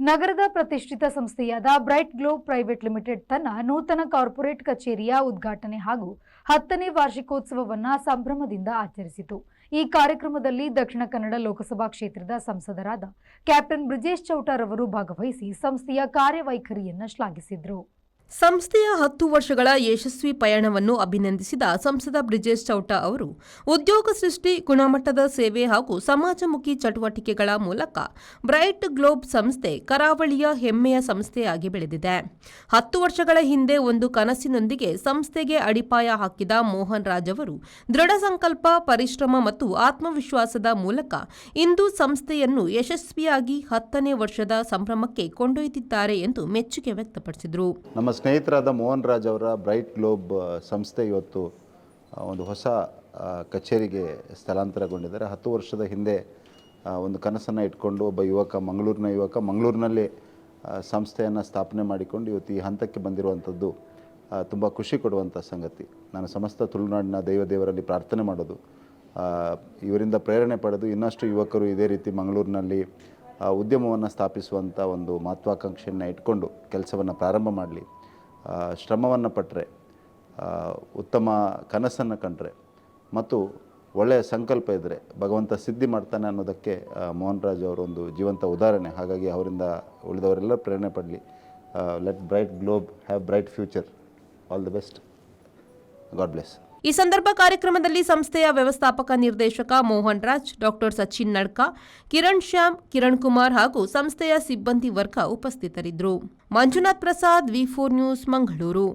ನಗರದ ಪ್ರತಿಷ್ಠಿತ ಸಂಸ್ಥೆಯಾದ ಬ್ರೈಟ್ ಗ್ಲೋಬ್ ಪ್ರೈವೇಟ್ ಲಿಮಿಟೆಡ್ ತನ್ನ ನೂತನ ಕಾರ್ಪೊರೇಟ್ ಕಚೇರಿಯ ಉದ್ಘಾಟನೆ ಹಾಗೂ 10ನೇ ವಾರ್ಷಿಕೋತ್ಸವವನ್ನು ಸಂಭ್ರಮದಿಂದ ಆಚರಿಸಿತು. ಈ ಕಾರ್ಯಕ್ರಮದಲ್ಲಿ ದಕ್ಷಿಣ ಕನ್ನಡ ಲೋಕಸಭಾ ಕ್ಷೇತ್ರದ ಸಂಸದರಾದ ಕ್ಯಾಪ್ಟನ್ ಬ್ರಿಜೇಶ್ ಚೌಟಾರ್ ಅವರು ಭಾಗವಹಿಸಿ ಸಂಸ್ಥೆಯ ಕಾರ್ಯವೈಖರಿಯನ್ನು ಶ್ಲಾಘಿಸಿದರು. ಸಂಸ್ಥೆಯ 10 ವರ್ಷಗಳ ಯಶಸ್ವಿ ಪಯಣವನ್ನು ಅಭಿನಂದಿಸಿದ ಸಂಸದ ಬ್ರಿಜೇಶ್ ಚೌಟಾ ಅವರು ಉದ್ಯೋಗ ಸೃಷ್ಟಿ, ಗುಣಮಟ್ಟದ ಸೇವೆ ಹಾಗೂ ಸಮಾಜಮುಖಿ ಚಟುವಟಿಕೆಗಳ ಮೂಲಕ ಬ್ರೈಟ್ ಗ್ಲೋಬ್ ಸಂಸ್ಥೆ ಕರಾವಳಿಯ ಹೆಮ್ಮೆಯ ಸಂಸ್ಥೆಯಾಗಿ ಬೆಳೆದಿದೆ. 10 ವರ್ಷಗಳ ಹಿಂದೆ ಒಂದು ಕನಸಿನೊಂದಿಗೆ ಸಂಸ್ಥೆಗೆ ಅಡಿಪಾಯ ಹಾಕಿದ ಮೋಹನ್ ರಾಜ್ ಅವರು ದೃಢ ಸಂಕಲ್ಪ, ಪರಿಶ್ರಮ ಮತ್ತು ಆತ್ಮವಿಶ್ವಾಸದ ಮೂಲಕ ಇಂದು ಸಂಸ್ಥೆಯನ್ನು ಯಶಸ್ವಿಯಾಗಿ 10ನೇ ವರ್ಷದ ಸಂಭ್ರಮಕ್ಕೆ ಕೊಂಡೊಯ್ದಿದ್ದಾರೆ ಎಂದು ಮೆಚ್ಚುಗೆ ವ್ಯಕ್ತಪಡಿಸಿದರು. ನಮ್ಮ ಸ್ನೇಹಿತರಾದ ಮೋಹನ್ ರಾಜ್ ಅವರ ಬ್ರೈಟ್ ಗ್ಲೋಬ್ ಸಂಸ್ಥೆ ಇವತ್ತು ಒಂದು ಹೊಸ ಕಚೇರಿಗೆ ಸ್ಥಳಾಂತರಗೊಂಡಿದ್ದಾರೆ. 10 ವರ್ಷದ ಹಿಂದೆ ಒಂದು ಕನಸನ್ನು ಇಟ್ಕೊಂಡು ಒಬ್ಬ ಮಂಗಳೂರಿನ ಯುವಕ ಮಂಗಳೂರಿನಲ್ಲಿ ಸಂಸ್ಥೆಯನ್ನು ಸ್ಥಾಪನೆ ಮಾಡಿಕೊಂಡು ಇವತ್ತು ಈ ಹಂತಕ್ಕೆ ಬಂದಿರುವಂಥದ್ದು ತುಂಬ ಖುಷಿ ಕೊಡುವಂಥ ಸಂಗತಿ. ನಾನು ಸಮಸ್ತ ತುಳುನಾಡಿನ ದೇವರಲ್ಲಿ ಪ್ರಾರ್ಥನೆ ಮಾಡೋದು, ಇವರಿಂದ ಪ್ರೇರಣೆ ಪಡೆದು ಇನ್ನಷ್ಟು ಯುವಕರು ಇದೇ ರೀತಿ ಮಂಗಳೂರಿನಲ್ಲಿ ಉದ್ಯಮವನ್ನು ಸ್ಥಾಪಿಸುವಂಥ ಒಂದು ಮಹತ್ವಾಕಾಂಕ್ಷೆಯನ್ನು ಇಟ್ಕೊಂಡು ಕೆಲಸವನ್ನು ಪ್ರಾರಂಭ ಮಾಡಲಿ. ಶ್ರಮವನ್ನು ಪಟ್ಟರೆ, ಉತ್ತಮ ಕನಸನ್ನು ಕಂಡ್ರೆ ಮತ್ತು ಒಳ್ಳೆಯ ಸಂಕಲ್ಪ ಇದ್ದರೆ ಭಗವಂತ ಸಿದ್ಧಿ ಮಾಡ್ತಾನೆ ಅನ್ನೋದಕ್ಕೆ ಮೋಹನ್ ರಾಜ್ ಅವರು ಒಂದು ಜೀವಂತ ಉದಾಹರಣೆ. ಹಾಗಾಗಿ ಅವರಿಂದ ಉಳಿದವರೆಲ್ಲ ಪ್ರೇರಣೆ ಪಡಲಿ. Let bright globe have bright future. All the best. God bless. ಈ ಸಂದರ್ಭ ಕಾರ್ಯಕ್ರಮದಲ್ಲಿ ಸಂಸ್ಥೆಯ ವ್ಯವಸ್ಥಾಪಕ ನಿರ್ದೇಶಕ ಮೋಹನ್ ರಾಜ್, ಡಾಕ್ಟರ್ ಸಚಿನ್ ನಡ್ಕಾ, ಕಿರಣ್ ಶ್ಯಾಮ್, ಕಿರಣ್ ಕುಮಾರ್ ಹಾಗೂ ಸಂಸ್ಥೆಯ ಸಿಬ್ಬಂದಿ ವರ್ಗ ಉಪಸ್ಥಿತರಿದ್ದರು. ಮಂಜುನಾಥ್ ಪ್ರಸಾದ್, ವಿ4 ನ್ಯೂಸ್, ಮಂಗಳೂರು.